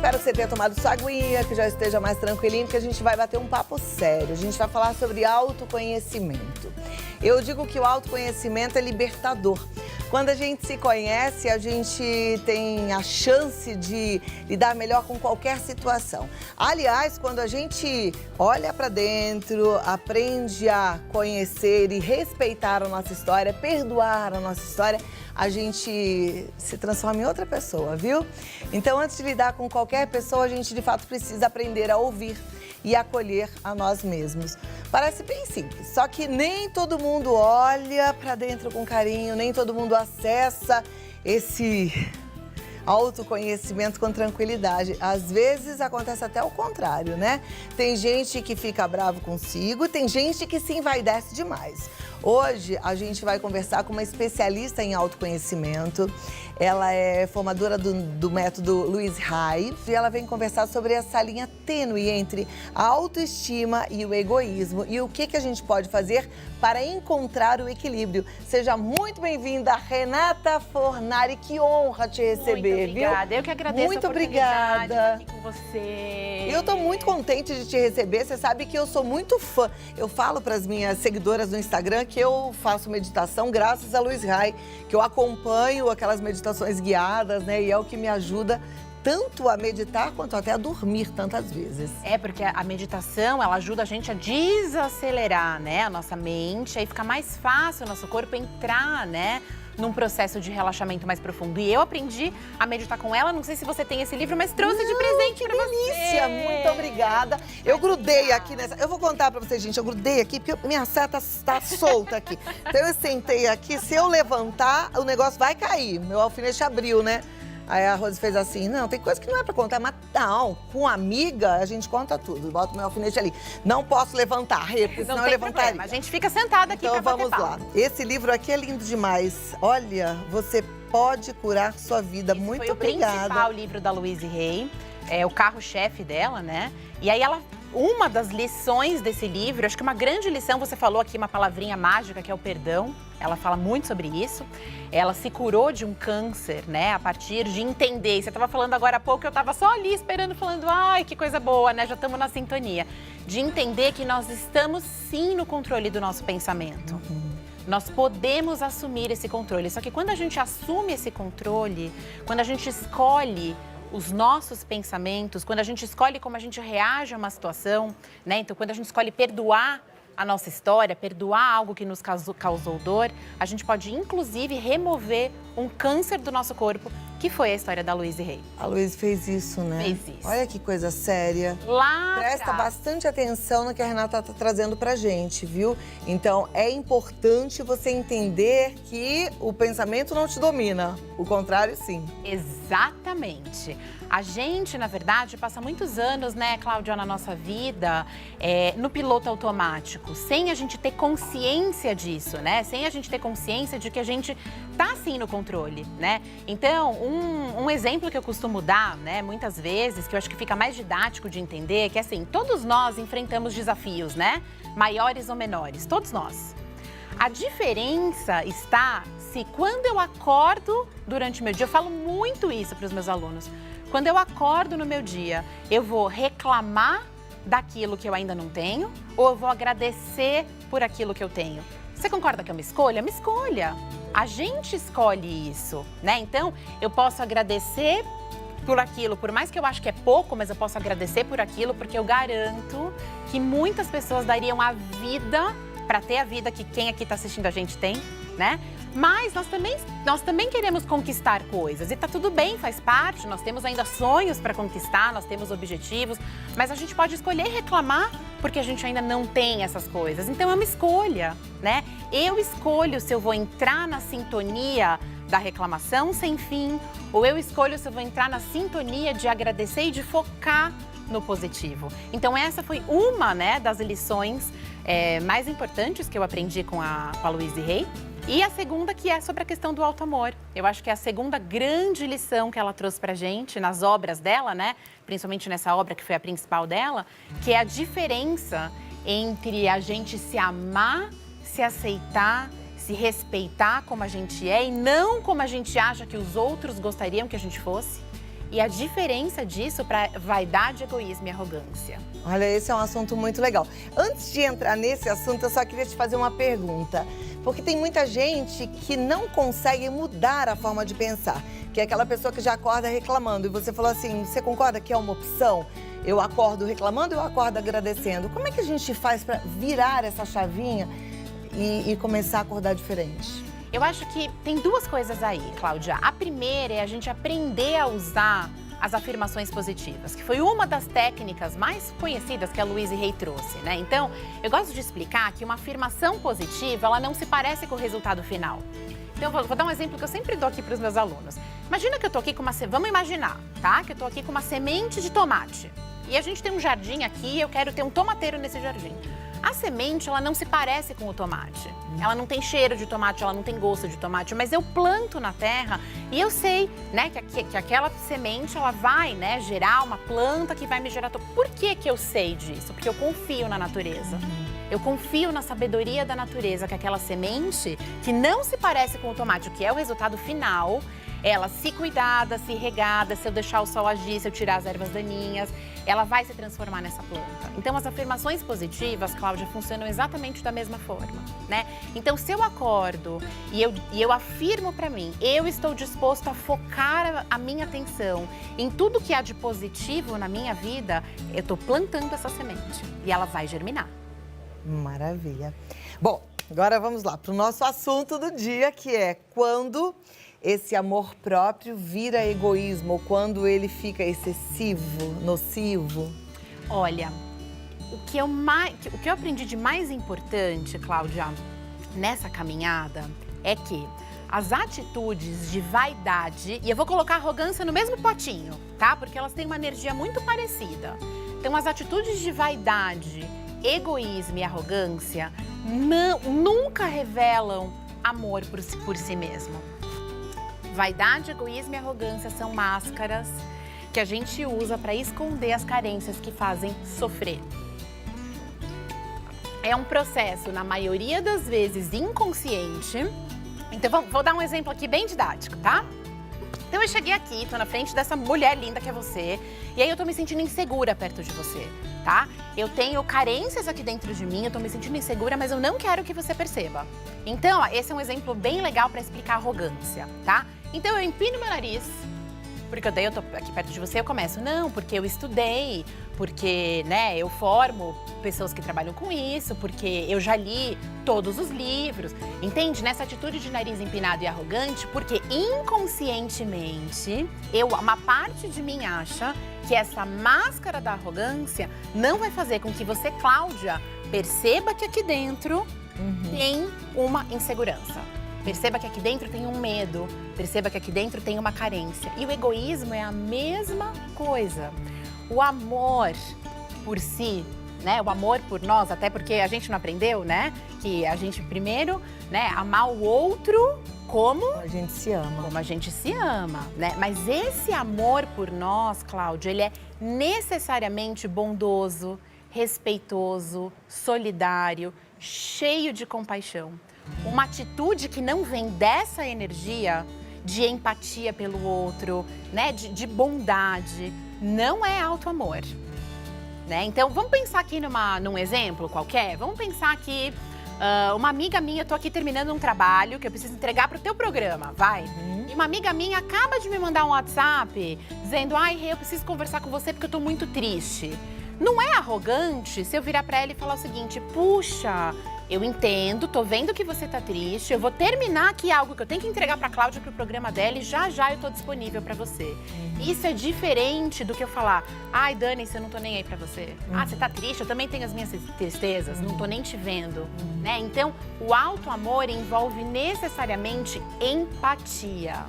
espero que você tenha tomado sua aguinha, que já esteja mais tranquilinho, porque a gente vai bater um papo sério. A gente vai falar sobre autoconhecimento. Eu digo que o autoconhecimento é libertador. Quando a gente se conhece, a gente tem a chance de lidar melhor com qualquer situação. Aliás, quando a gente olha para dentro, aprende a conhecer e respeitar a nossa história, perdoar a nossa história, a gente se transforma em outra pessoa, viu? Então, antes de lidar com qualquer pessoa, a gente de fato precisa aprender a ouvir e acolher a nós mesmos. Parece bem simples, só que nem todo mundo olha para dentro com carinho, nem todo mundo acessa esse autoconhecimento com tranquilidade. Às vezes acontece até o contrário, né? Tem gente que fica bravo consigo, tem gente que se envaidece demais. Hoje a gente vai conversar com uma especialista em autoconhecimento. Ela é formadora do método Louise Hay e ela vem conversar sobre essa linha tênue entre a autoestima e o egoísmo e o que a gente pode fazer para encontrar o equilíbrio. Seja muito bem-vinda, Renata Fornari. Que honra te receber, muito obrigada. Viu? Eu que agradeço muito a oportunidade obrigada. de estar aqui com você. Eu tô muito contente de te receber. Você sabe que eu sou muito fã. Eu falo para as minhas seguidoras no Instagram que eu faço meditação graças a Louise Hay, que eu acompanho aquelas meditações guiadas, né? E é o que me ajuda tanto a meditar quanto até a dormir tantas vezes. É, porque a meditação, ela ajuda a gente a desacelerar, né, a nossa mente, aí fica mais fácil o nosso corpo entrar, né, num processo de relaxamento mais profundo. E eu aprendi a meditar com ela, não sei se você tem esse livro, mas trouxe de presente pra você. Que delícia, muito obrigada. Eu grudei aqui nessa... Eu vou contar pra vocês, gente, eu grudei aqui porque minha seta tá solta aqui. Então eu sentei aqui, se eu levantar, o negócio vai cair. Meu alfinete abriu, né? Aí a Rose fez assim, não, tem coisa que não é pra contar, mas não, com amiga a gente conta tudo. Bota o meu alfinete ali. Não posso levantar, porque senão eu levantaria. Problema. A gente fica sentada aqui então, pra bater vamos lá. papo. Esse livro aqui é lindo demais. Olha, você pode curar sua vida. Esse Muito foi obrigada. o principal livro da Louise Hay, é o carro-chefe dela, né? E aí uma das lições desse livro, acho que uma grande lição, você falou aqui uma palavrinha mágica que é o perdão. Ela fala muito sobre isso. Ela se curou de um câncer, né, a partir de entender. Você estava falando agora há pouco, eu estava só ali esperando, falando, ai, que coisa boa, né, já estamos na sintonia. De entender que nós estamos sim no controle do nosso pensamento. Nós podemos assumir esse controle. Só que quando a gente assume esse controle, quando a gente escolhe os nossos pensamentos, quando a gente escolhe como a gente reage a uma situação, né, então quando a gente escolhe perdoar a nossa história, perdoar algo que nos causou dor, a gente pode, inclusive, remover um câncer do nosso corpo, que foi a história da Louise Hay. A Louise fez isso, né? Fez isso. Olha que coisa séria. Lá Presta atrás. bastante atenção no que a Renata tá trazendo pra gente, viu? Então, é importante você entender que o pensamento não te domina. O contrário, sim. Exatamente. A gente, na verdade, passa muitos anos, né, Cláudia, na nossa vida, no piloto automático, sem a gente ter consciência disso, né? Sem a gente ter consciência de que a gente tá, sim, no controle, né? Então, um exemplo que eu costumo dar, né, muitas vezes, que eu acho que fica mais didático de entender, é que, assim, todos nós enfrentamos desafios, né? Maiores ou menores, todos nós. A diferença está se quando eu acordo durante o meu dia, eu falo muito isso para os meus alunos, quando eu acordo no meu dia, eu vou reclamar daquilo que eu ainda não tenho ou eu vou agradecer por aquilo que eu tenho? Você concorda que é uma escolha? É uma escolha. A gente escolhe isso, né? Então, eu posso agradecer por aquilo, por mais que eu acho que é pouco, mas eu posso agradecer por aquilo porque eu garanto que muitas pessoas dariam a vida para ter a vida que quem aqui está assistindo a gente tem, né? Mas nós também queremos conquistar coisas e tá tudo bem, faz parte, nós temos ainda sonhos para conquistar, nós temos objetivos, mas a gente pode escolher reclamar porque a gente ainda não tem essas coisas. Então é uma escolha, né? Eu escolho se eu vou entrar na sintonia da reclamação sem fim ou eu escolho se eu vou entrar na sintonia de agradecer e de focar no positivo. Então essa foi uma, né, das lições mais importantes que eu aprendi com a Louise Hay. E a segunda, que é sobre a questão do auto-amor. Eu acho que é a segunda grande lição que ela trouxe pra gente nas obras dela, né? Principalmente nessa obra que foi a principal dela, que é a diferença entre a gente se amar, se aceitar, se respeitar como a gente é e não como a gente acha que os outros gostariam que a gente fosse. e a diferença disso para vaidade, egoísmo e arrogância. Olha, esse é um assunto muito legal. Antes de entrar nesse assunto, eu só queria te fazer uma pergunta. Porque tem muita gente que não consegue mudar a forma de pensar. Que é aquela pessoa que já acorda reclamando. E você falou assim, você concorda que é uma opção? Eu acordo reclamando, eu acordo agradecendo. Como é que a gente faz para virar essa chavinha e começar a acordar diferente? Eu acho que tem duas coisas aí, Cláudia. A primeira é a gente aprender a usar as afirmações positivas, que foi uma das técnicas mais conhecidas que a Louise Hay trouxe, né? Então, eu gosto de explicar que uma afirmação positiva, ela não se parece com o resultado final. Então, eu vou dar um exemplo que eu sempre dou aqui para os meus alunos. Imagina que eu tô aqui com uma... Vamos imaginar, tá? Que eu tô aqui com uma semente de tomate. E a gente tem um jardim aqui, eu quero ter um tomateiro nesse jardim. A semente, ela não se parece com o tomate. Ela não tem cheiro de tomate, ela não tem gosto de tomate, mas eu planto na terra e eu sei, né, que aquela semente, ela vai, né, gerar uma planta que vai me gerar... Por que eu sei disso? Porque eu confio na natureza. Eu confio na sabedoria da natureza, que aquela semente, que não se parece com o tomate, que é o resultado final, ela, se cuidada, se regada, se eu deixar o sol agir, se eu tirar as ervas daninhas, ela vai se transformar nessa planta. Então, as afirmações positivas, Cláudia, funcionam exatamente da mesma forma, né? Então, se eu acordo e eu afirmo para mim, eu estou disposto a focar a minha atenção em tudo que há de positivo na minha vida, eu estou plantando essa semente e ela vai germinar. Maravilha. Bom, agora vamos lá para o nosso assunto do dia, que é quando esse amor próprio vira egoísmo, ou quando ele fica excessivo, nocivo. Olha, o que eu aprendi de mais importante, Cláudia, nessa caminhada, é que as atitudes de vaidade, e eu vou colocar arrogância no mesmo potinho, tá? Porque elas têm uma energia muito parecida. Então, as atitudes de vaidade, egoísmo e arrogância nunca revelam amor por si mesmo. Vaidade, egoísmo e arrogância são máscaras que a gente usa para esconder as carências que fazem sofrer. É um processo, na maioria das vezes, inconsciente. Então, vou dar um exemplo aqui bem didático, tá? Então, eu cheguei aqui, tô na frente dessa mulher linda que é você, e aí eu tô me sentindo insegura perto de você, tá? Eu tenho carências aqui dentro de mim, eu tô me sentindo insegura, mas eu não quero que você perceba. Então, ó, esse é um exemplo bem legal para explicar arrogância, tá? Então, eu empino meu nariz, porque daí eu tô aqui perto de você, eu começo, não, porque eu estudei, porque, né, eu formo pessoas que trabalham com isso, porque eu já li todos os livros, entende? Nessa atitude de nariz empinado e arrogante, porque inconscientemente, uma parte de mim acha que essa máscara da arrogância não vai fazer com que você, Cláudia, perceba que aqui dentro tem uma insegurança. Perceba que aqui dentro tem um medo, perceba que aqui dentro tem uma carência. E o egoísmo é a mesma coisa. O amor por si, né? O amor por nós, até porque a gente não aprendeu, né? Que a gente primeiro, né, amar o outro como a gente se ama. Como a gente se ama, né? Mas esse amor por nós, Cláudia, ele é necessariamente bondoso, respeitoso, solidário, cheio de compaixão. Uma atitude que não vem dessa energia de empatia pelo outro, né, de bondade, não é auto-amor, né? Então, vamos pensar aqui num exemplo qualquer. Vamos pensar aqui, uma amiga minha, eu tô aqui terminando um trabalho que eu preciso entregar pro teu programa, vai? E uma amiga minha acaba de me mandar um WhatsApp dizendo, ai, Rê, eu preciso conversar com você porque eu tô muito triste. Não é arrogante se eu virar pra ela e falar o seguinte, puxa, eu entendo, tô vendo que você tá triste, eu vou terminar aqui algo que eu tenho que entregar pra Cláudia pro programa dela e já eu tô disponível pra você. Isso é diferente do que eu falar, ai, Dani, eu não tô nem aí pra você. Ah, você tá triste, eu também tenho as minhas tristezas, não tô nem te vendo, né? Então, o auto-amor envolve necessariamente empatia.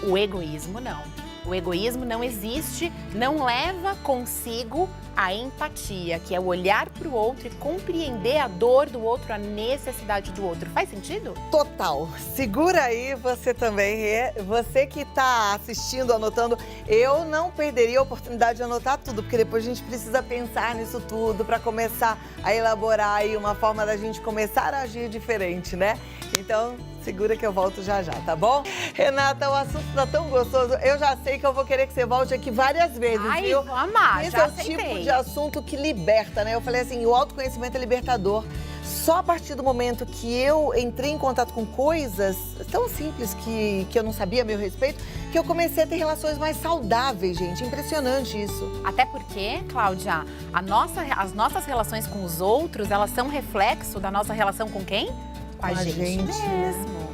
O egoísmo não. O egoísmo não existe, não leva consigo a empatia, que é o olhar para o outro e compreender a dor do outro, a necessidade do outro. Faz sentido? Total. Segura aí você também, você que está assistindo, anotando. Eu não perderia a oportunidade de anotar tudo, porque depois a gente precisa pensar nisso tudo para começar a elaborar aí uma forma da gente começar a agir diferente, né? Então, segura que eu volto já, tá bom? Renata, o assunto tá tão gostoso. Eu já sei que eu vou querer que você volte aqui várias vezes, Ai, viu? vou amar, Esse já é o aceitei. tipo de assunto que liberta, né? Eu falei assim, o autoconhecimento é libertador. Só a partir do momento que eu entrei em contato com coisas tão simples que eu não sabia a meu respeito, que eu comecei a ter relações mais saudáveis, gente. Impressionante isso. Até porque, Cláudia, as nossas relações com os outros, elas são reflexo da nossa relação com quem? Com a gente mesmo.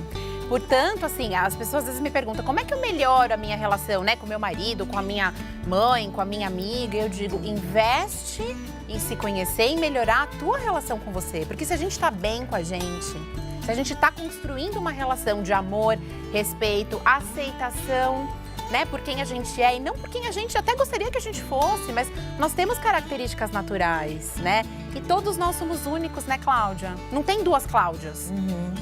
Portanto, assim, as pessoas às vezes me perguntam como é que eu melhoro a minha relação, né? Com meu marido, com a minha mãe, com a minha amiga. Eu digo, investe em se conhecer e melhorar a tua relação com você. Porque se a gente tá bem com a gente, se a gente tá construindo uma relação de amor, respeito, aceitação, né, por quem a gente é e não por quem a gente até gostaria que a gente fosse, mas nós temos características naturais, né? E todos nós somos únicos, né, Cláudia? Não tem duas Cláudias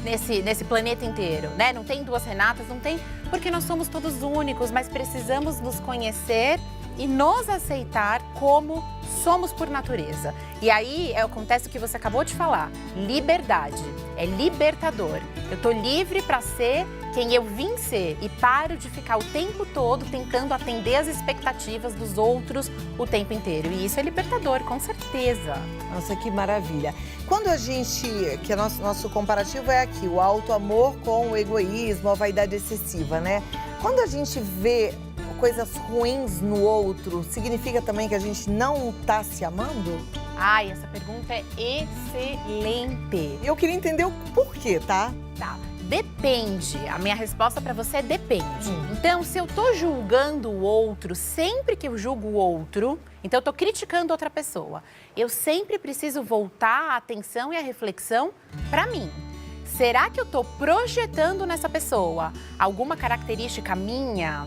nesse planeta inteiro, né? Não tem duas Renatas, não tem, porque nós somos todos únicos, mas precisamos nos conhecer e nos aceitar como somos por natureza. E aí acontece o que você acabou de falar, liberdade, é libertador. Eu tô livre para ser quem eu vim ser e paro de ficar o tempo todo tentando atender as expectativas dos outros o tempo inteiro. E isso é libertador, com certeza. Nossa, que maravilha. Quando a gente, que nosso comparativo é aqui, o auto-amor com o egoísmo, a vaidade excessiva, né? Quando a gente vê coisas ruins no outro, significa também que a gente não tá se amando? Ai, essa pergunta é excelente. Eu queria entender o porquê, tá? Tá. Depende. A minha resposta para você é depende. Então, se eu tô julgando o outro, sempre que eu julgo o outro, então eu tô criticando outra pessoa, eu sempre preciso voltar a atenção e a reflexão para mim. Será que eu tô projetando nessa pessoa alguma característica minha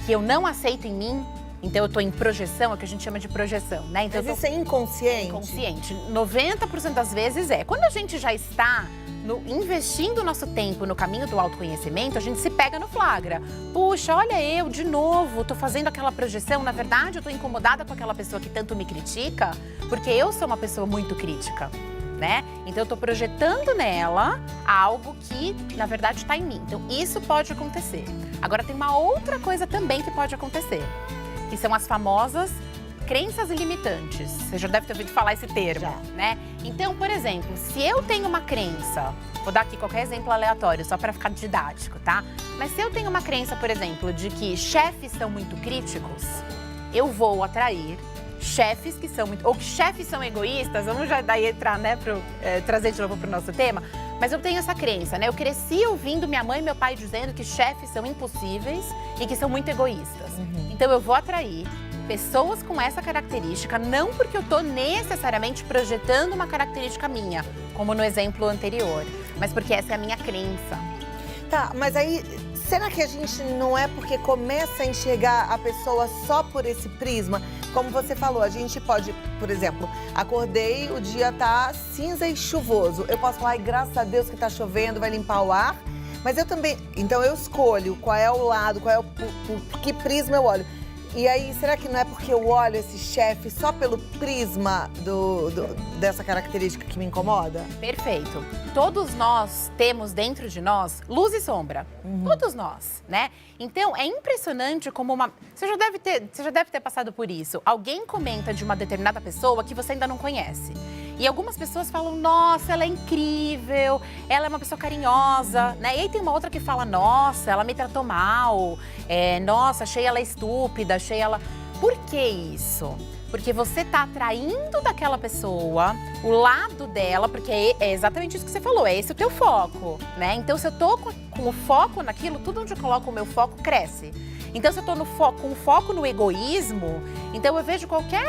que eu não aceito em mim? Então eu tô em projeção, é o que a gente chama de projeção, né? Então, mas isso é inconsciente? Inconsciente. 90% das vezes é. Quando a gente já está investindo o nosso tempo no caminho do autoconhecimento, a gente se pega no flagra. Puxa, olha eu, de novo, tô fazendo aquela projeção. Na verdade, eu tô incomodada com aquela pessoa que tanto me critica, porque eu sou uma pessoa muito crítica, né? Então eu tô projetando nela algo que, na verdade, tá em mim. Então isso pode acontecer. Agora tem uma outra coisa também que pode acontecer, que são as famosas crenças limitantes. Você já deve ter ouvido falar esse termo, né? Então, por exemplo, se eu tenho uma crença, vou dar aqui qualquer exemplo aleatório, só para ficar didático, tá? Mas se eu tenho uma crença, por exemplo, de que chefes são muito críticos, eu vou atrair chefes que são muito... Ou que chefes são egoístas, vamos já daí entrar, né, trazer de novo pro nosso tema. Mas eu tenho essa crença, né? Eu cresci ouvindo minha mãe e meu pai dizendo que chefes são impossíveis e que são muito egoístas. Então eu vou atrair pessoas com essa característica, não porque eu tô necessariamente projetando uma característica minha, como no exemplo anterior, mas porque essa é a minha crença. Tá, mas aí, será que a gente não é porque começa a enxergar a pessoa só por esse prisma? Como você falou, a gente pode, por exemplo, acordei, o dia tá cinza e chuvoso. Eu posso falar, ai, graças a Deus que tá chovendo, vai limpar o ar. Mas eu também, então eu escolho qual é o lado, que prisma eu olho. E aí, será que não é porque eu olho esse chefe só pelo prisma dessa característica que me incomoda? Perfeito. Todos nós temos dentro de nós luz e sombra. Todos nós, né? Então, é impressionante como uma... Você já deve ter passado por isso. Alguém comenta de uma determinada pessoa que você ainda não conhece. E algumas pessoas falam, nossa, ela é incrível, ela é uma pessoa carinhosa, né? E aí tem uma outra que fala, nossa, ela me tratou mal, nossa, achei ela estúpida, achei ela... Por que isso? Porque você tá atraindo daquela pessoa o lado dela, porque é exatamente isso que você falou, é esse o teu foco, né? Então, se eu tô com o foco naquilo, tudo onde eu coloco o meu foco cresce. Então, se eu tô com foco no egoísmo, então eu vejo qualquer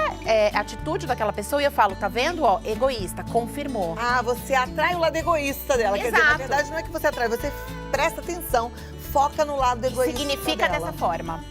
atitude daquela pessoa e eu falo, tá vendo, ó, egoísta, confirmou. Ah, você atrai o lado egoísta dela. Exato. Quer dizer, na verdade, não é que você atrai, você presta atenção, foca no lado egoísta Significa dela. dessa forma.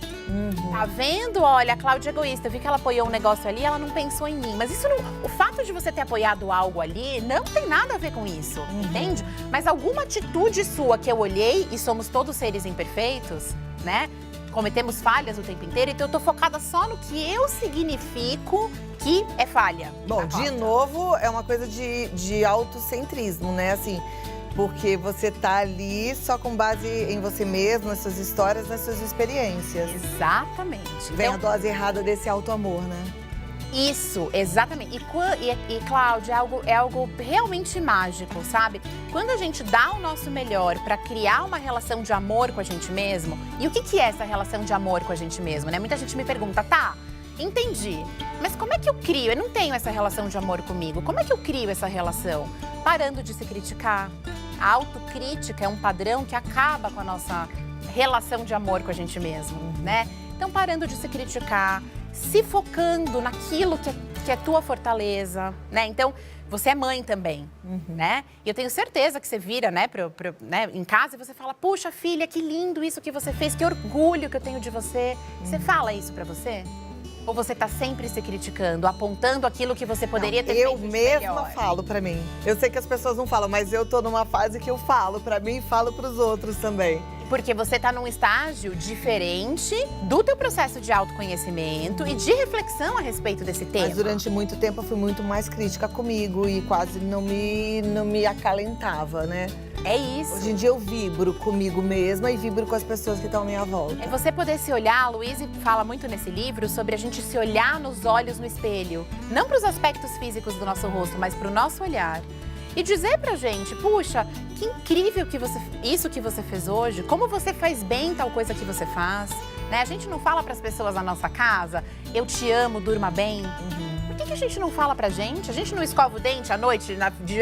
Tá vendo? Olha, a Cláudia é egoísta. Eu vi que ela apoiou um negócio ali, ela não pensou em mim. Mas isso não... O fato de você ter apoiado algo ali não tem nada a ver com isso, entende? Mas alguma atitude sua que eu olhei, e somos todos seres imperfeitos, né? Cometemos falhas o tempo inteiro, então eu tô focada só no que eu significo que é falha. Bom, de novo, é uma coisa de autocentrismo, né? Assim, Porque você tá ali só com base em você mesmo, nas suas histórias, nas suas experiências. Exatamente. Vem Então, a dose errada desse auto-amor, né? isso, exatamente. E Cláudia, é algo realmente mágico, sabe? Quando a gente dá o nosso melhor para criar uma relação de amor com a gente mesmo, e o que é essa relação de amor com a gente mesmo, né? Muita gente me pergunta, tá, entendi, mas como é que eu crio? Eu não tenho essa relação de amor comigo. Como é que eu crio essa relação? Parando de se criticar. A autocrítica é um padrão que acaba com a nossa relação de amor com a gente mesmo, né? Então, parando de se criticar, se focando naquilo que é tua fortaleza, né? Então, você é mãe também, né? E eu tenho certeza que você vira, né, né, em casa e você fala, puxa, filha, que lindo isso que você fez, que orgulho que eu tenho de você. Você fala isso pra você? Ou você tá sempre se criticando, apontando aquilo que você poderia ter feito de melhor? Eu mesma falo pra mim. Eu sei que as pessoas não falam, mas eu tô numa fase que eu falo pra mim e falo pros outros também. Porque você tá num estágio diferente do teu processo de autoconhecimento e de reflexão a respeito desse tema. Mas durante muito tempo eu fui muito mais crítica comigo e quase não me acalentava, né? É isso. Hoje em dia eu vibro comigo mesma e vibro com as pessoas que estão à minha volta. É você poder se olhar, a Luíse fala muito nesse livro sobre a gente se olhar nos olhos no espelho. Não para os aspectos físicos do nosso rosto, mas para o nosso olhar. E dizer pra gente, puxa, que incrível isso que você fez hoje, como você faz bem tal coisa que você faz. Né? A gente não fala pras pessoas na nossa casa, eu te amo, durma bem. Por que a gente não fala pra gente? A gente não escova o dente à noite,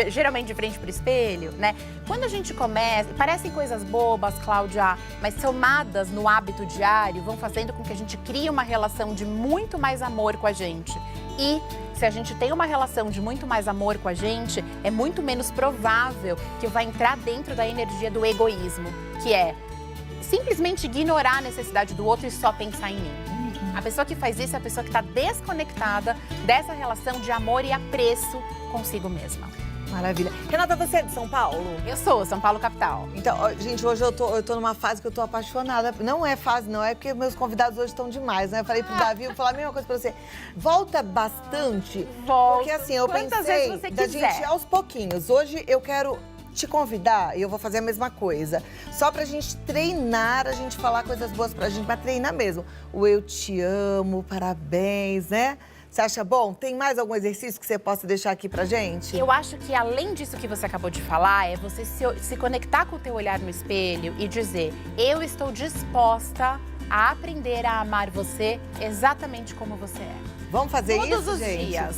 geralmente de frente pro espelho, né? Quando a gente começa, parecem coisas bobas, Cláudia, mas somadas no hábito diário, vão fazendo com que a gente crie uma relação de muito mais amor com a gente. E se a gente tem uma relação de muito mais amor com a gente, é muito menos provável que vai entrar dentro da energia do egoísmo, que é simplesmente ignorar a necessidade do outro e só pensar em mim. A pessoa que faz isso é a pessoa que está desconectada dessa relação de amor e apreço consigo mesma. Maravilha. Renata, você é de São Paulo? Eu sou, São Paulo capital. Então, gente, hoje eu tô numa fase que eu tô apaixonada. Não é fase, não, é porque meus convidados hoje estão demais, né? Eu falei pro Davi, vou falar a mesma coisa pra você. Volta bastante. Volta. Porque assim, eu Quantas pensei vezes você da quiser. gente aos pouquinhos. Hoje eu quero te convidar e eu vou fazer a mesma coisa. Só pra gente treinar, a gente falar coisas boas pra gente, pra treinar mesmo. O eu te amo, parabéns, né? Você acha bom? Tem mais algum exercício que você possa deixar aqui pra gente? Eu acho que além disso que você acabou de falar, é você se conectar com o teu olhar no espelho e dizer, eu estou disposta a aprender a amar você exatamente como você é. Vamos fazer isso, Todos os gente? dias.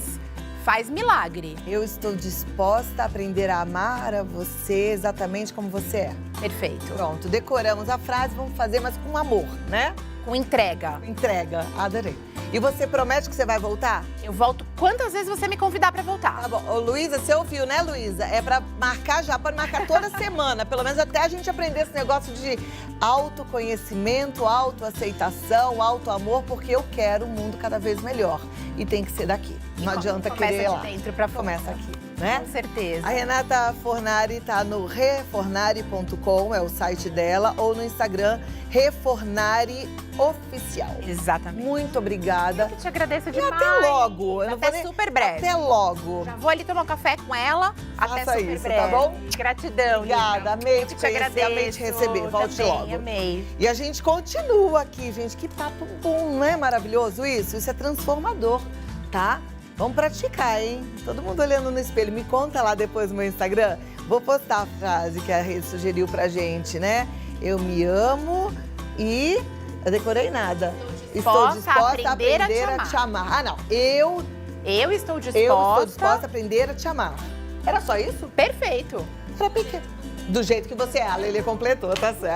Faz milagre. Eu estou disposta a aprender a amar a você exatamente como você é. Perfeito. Pronto, decoramos a frase, vamos fazer, mas com amor, né? Com entrega. Entrega, adorei. E você promete que você vai voltar? Eu volto quantas vezes você me convidar pra voltar. Tá bom. Ô, Luísa, você ouviu, né, Luísa? É pra marcar já, pode marcar toda semana. Pelo menos até a gente aprender esse negócio de autoconhecimento, autoaceitação, autoamor, porque eu quero um mundo cada vez melhor. E tem que ser daqui. Não adianta querer ir lá. Começa de dentro pra fora. Começa aqui, né? Com certeza. A Renata Fornari tá no refornari.com, é o site dela, ou no Instagram, Refornari Oficial. Exatamente. Muito obrigada. Eu te agradeço E demais. até logo. Eu não vou Até nem- super breve. Até logo. Já vou ali tomar um café com ela. Até Faça super isso, breve. tá bom? Gratidão, Obrigada, linda. amei Eu te te conhecer, agradeço. amei te receber. Volte Também, logo. amei. E a gente continua aqui, gente. Que papo bom, não é maravilhoso isso? Isso é transformador, tá? Vamos praticar, hein? Todo mundo olhando no espelho. Me conta lá depois no meu Instagram. Vou postar a frase que a rede sugeriu pra gente, né? Eu me amo e... Eu decorei nada. Estou disposta a aprender a te amar. Ah, não. Eu estou disposta. estou disposta a aprender a te amar. Era só isso? Perfeito. Era pequeno. Do jeito que você é. A Lelê completou, tá certo?